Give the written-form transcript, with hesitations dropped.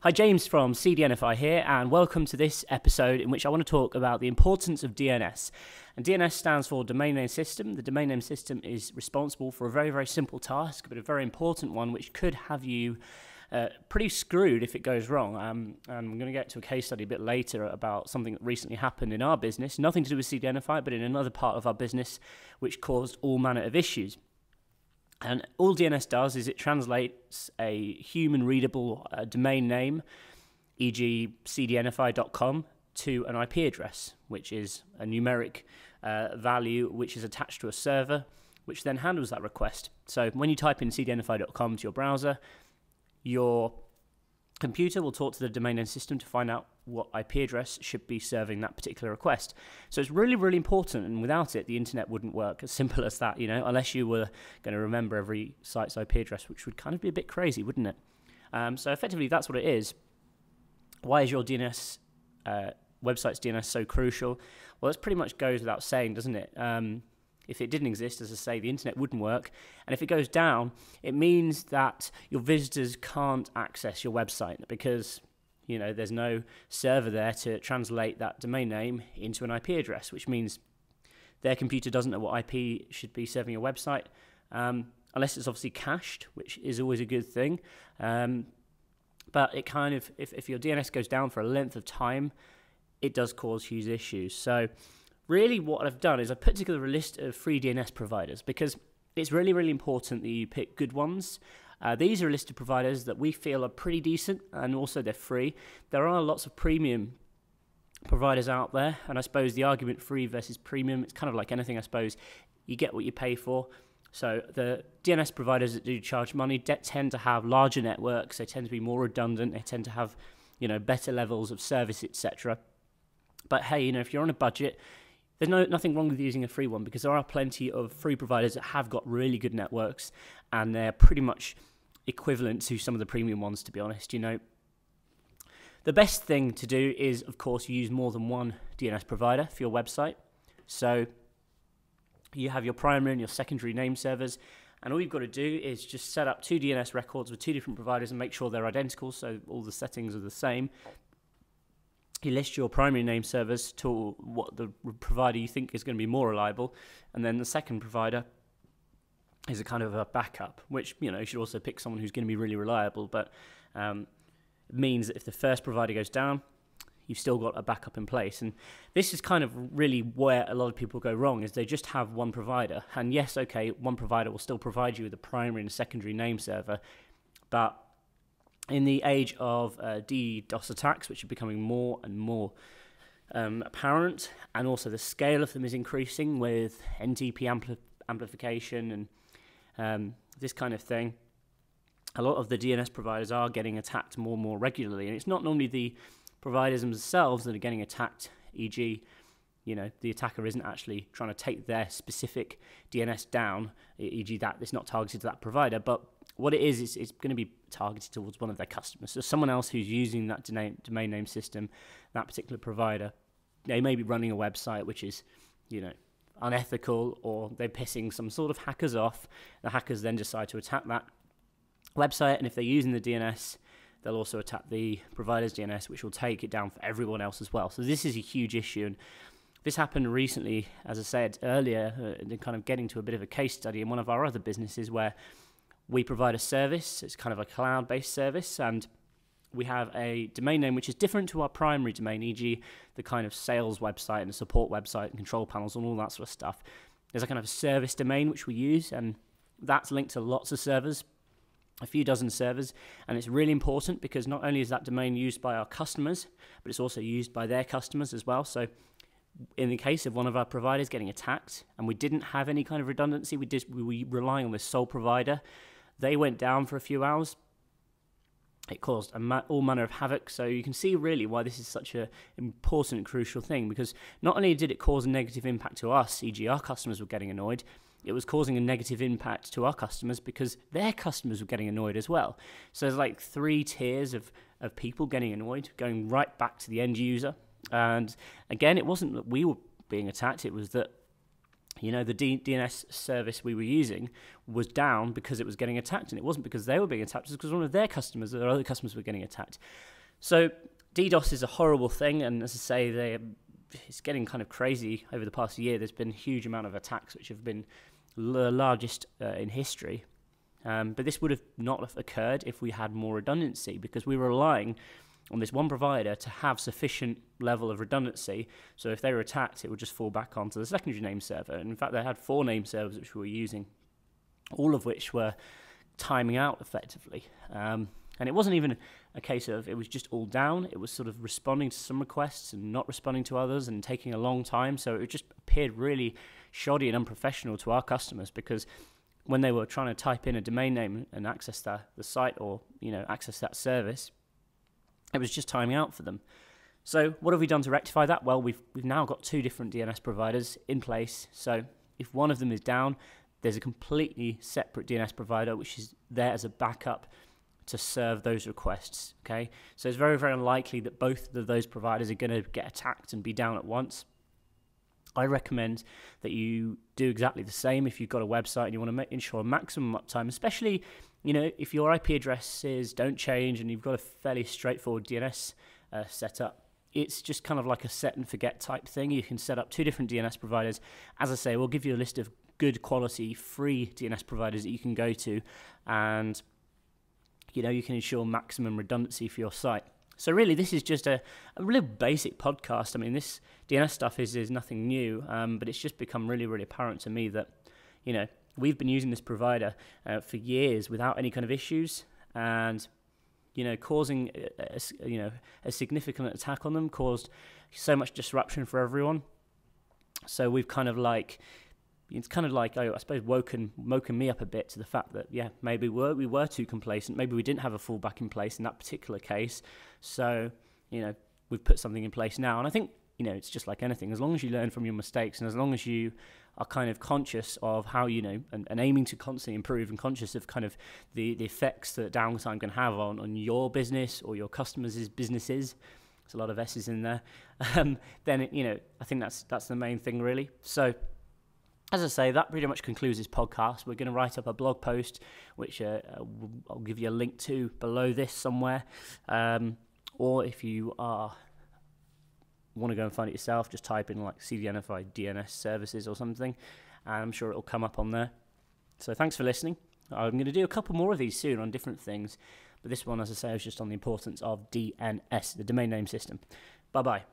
Hi, James from CDNify here, and welcome to this episode in which I want to talk about the importance of DNS. And DNS stands for Domain Name System. The Domain Name System is responsible for a very, very simple task, but a very important one which could have you pretty screwed if it goes wrong. And I'm going to get to a case study a bit later about something that recently happened in our business, nothing to do with CDNify, but in another part of our business which caused all manner of issues. And all DNS does is it translates a human-readable domain name, e.g. CDNify.com, to an IP address, which is a numeric value which is attached to a server, which then handles that request. So when you type in CDNify.com to your browser, your computer will talk to the domain name system to find out what IP address should be serving that particular request. So it's really, really important, and without it, the internet wouldn't work. As simple as that, unless you were going to remember every site's IP address, which would kind of be a bit crazy, wouldn't it? So effectively, that's what it is. Why is your DNS, website's DNS so crucial? Well, this pretty much goes without saying, doesn't it? If it didn't exist, as I say, the internet wouldn't work. And if it goes down, it means that your visitors can't access your website because, there's no server there to translate that domain name into an IP address, which means their computer doesn't know what IP should be serving your website, unless it's obviously cached, which is always a good thing. But it kind of, if your DNS goes down for a length of time, it does cause huge issues. So really what I've done is I've put together a list of free DNS providers because it's really, really important that you pick good ones. These are a list of providers that we feel are pretty decent, and also they're free. There are lots of premium providers out there, and I suppose the argument free versus premium, it's kind of like anything, I suppose. You get what you pay for. So the DNS providers that do charge money tend to have larger networks, they tend to be more redundant, they tend to have, better levels of service, etc. But hey, if you're on a budget, there's nothing wrong with using a free one, because there are plenty of free providers that have got really good networks, and they're pretty much equivalent to some of the premium ones, to be honest. The best thing to do is, of course, use more than one DNS provider for your website. So you have your primary and your secondary name servers, and all you've got to do is just set up two DNS records with two different providers and make sure they're identical, so all the settings are the same. You list your primary name servers to what the provider you think is going to be more reliable, and then the second provider is a kind of a backup, which, you should also pick someone who's going to be really reliable, but it means that if the first provider goes down, you've still got a backup in place. And this is kind of really where a lot of people go wrong, is they just have one provider. And yes, okay, one provider will still provide you with a primary and a secondary name server, but in the age of DDoS attacks, which are becoming more and more apparent, and also the scale of them is increasing with NTP amplification and this kind of thing, a lot of the DNS providers are getting attacked more and more regularly. And it's not normally the providers themselves that are getting attacked, e.g., the attacker isn't actually trying to take their specific DNS down, e.g. that it's not targeted to that provider, but what it is it's going to be targeted towards one of their customers. So someone else who's using that domain name system, that particular provider, they may be running a website which is, unethical, or they're pissing some sort of hackers off. The hackers then decide to attack that website, and if they're using the DNS, they'll also attack the provider's DNS, which will take it down for everyone else as well. So this is a huge issue, and this happened recently, as I said earlier, kind of getting to a bit of a case study in one of our other businesses where we provide a service. It's kind of a cloud-based service, and we have a domain name which is different to our primary domain, e.g. the kind of sales website and support website and control panels and all that sort of stuff. There's a kind of a service domain which we use, and that's linked to lots of servers, a few dozen servers, and it's really important because not only is that domain used by our customers, but it's also used by their customers as well. So in the case of one of our providers getting attacked, and we didn't have any kind of redundancy, we rely on this sole provider, they went down for a few hours. It caused all manner of havoc. So you can see really why this is such an important and crucial thing, because not only did it cause a negative impact to us, e.g. our customers were getting annoyed, it was causing a negative impact to our customers because their customers were getting annoyed as well. So there's like three tiers of people getting annoyed, going right back to the end user. And again, it wasn't that we were being attacked, it was that the DNS service we were using was down because it was getting attacked, and it wasn't because they were being attacked, it was because one of their customers or other customers were getting attacked. So DDoS is a horrible thing, and as I say, it's getting kind of crazy over the past year. There's been a huge amount of attacks, which have been the largest in history. But this would have not have occurred if we had more redundancy, because we were relying on this one provider to have sufficient level of redundancy. So if they were attacked, it would just fall back onto the secondary name server. And in fact, they had 4 name servers which we were using, all of which were timing out effectively. And it wasn't even a case of it was just all down. It was sort of responding to some requests and not responding to others and taking a long time. So it just appeared really shoddy and unprofessional to our customers, because when they were trying to type in a domain name and access the site, or access that service, it was just timing out for them. So what have we done to rectify that? Well, we've now got 2 different DNS providers in place. So if one of them is down, there's a completely separate DNS provider which is there as a backup to serve those requests. Okay, so it's very, very unlikely that both of those providers are going to get attacked and be down at once. I recommend that you do exactly the same if you've got a website and you want to ensure maximum uptime, especially if your IP addresses don't change and you've got a fairly straightforward DNS setup. It's just kind of like a set and forget type thing. You can set up 2 different DNS providers. As I say, we'll give you a list of good quality free DNS providers that you can go to, and you can ensure maximum redundancy for your site. So really, this is just a really basic podcast. I mean, this DNS stuff is nothing new, but it's just become really, really apparent to me that, we've been using this provider for years without any kind of issues, and, causing a significant attack on them caused so much disruption for everyone. So we've kind of I suppose woken me up a bit to the fact that maybe we were too complacent. Maybe we didn't have a fallback in place in that particular case. So we've put something in place now, and I think it's just like anything. As long as you learn from your mistakes, and as long as you are kind of conscious of how and aiming to constantly improve, and conscious of kind of the effects that downtime can have on your business or your customers' businesses. There's a lot of S's in there. Then I think that's the main thing really. So, as I say, that pretty much concludes this podcast. We're going to write up a blog post, which I'll give you a link to below this somewhere. Or if you want to go and find it yourself, just type in like CDNify DNS services or something, and I'm sure it'll come up on there. So thanks for listening. I'm going to do a couple more of these soon on different things, but this one, as I say, is just on the importance of DNS, the domain name system. Bye-bye.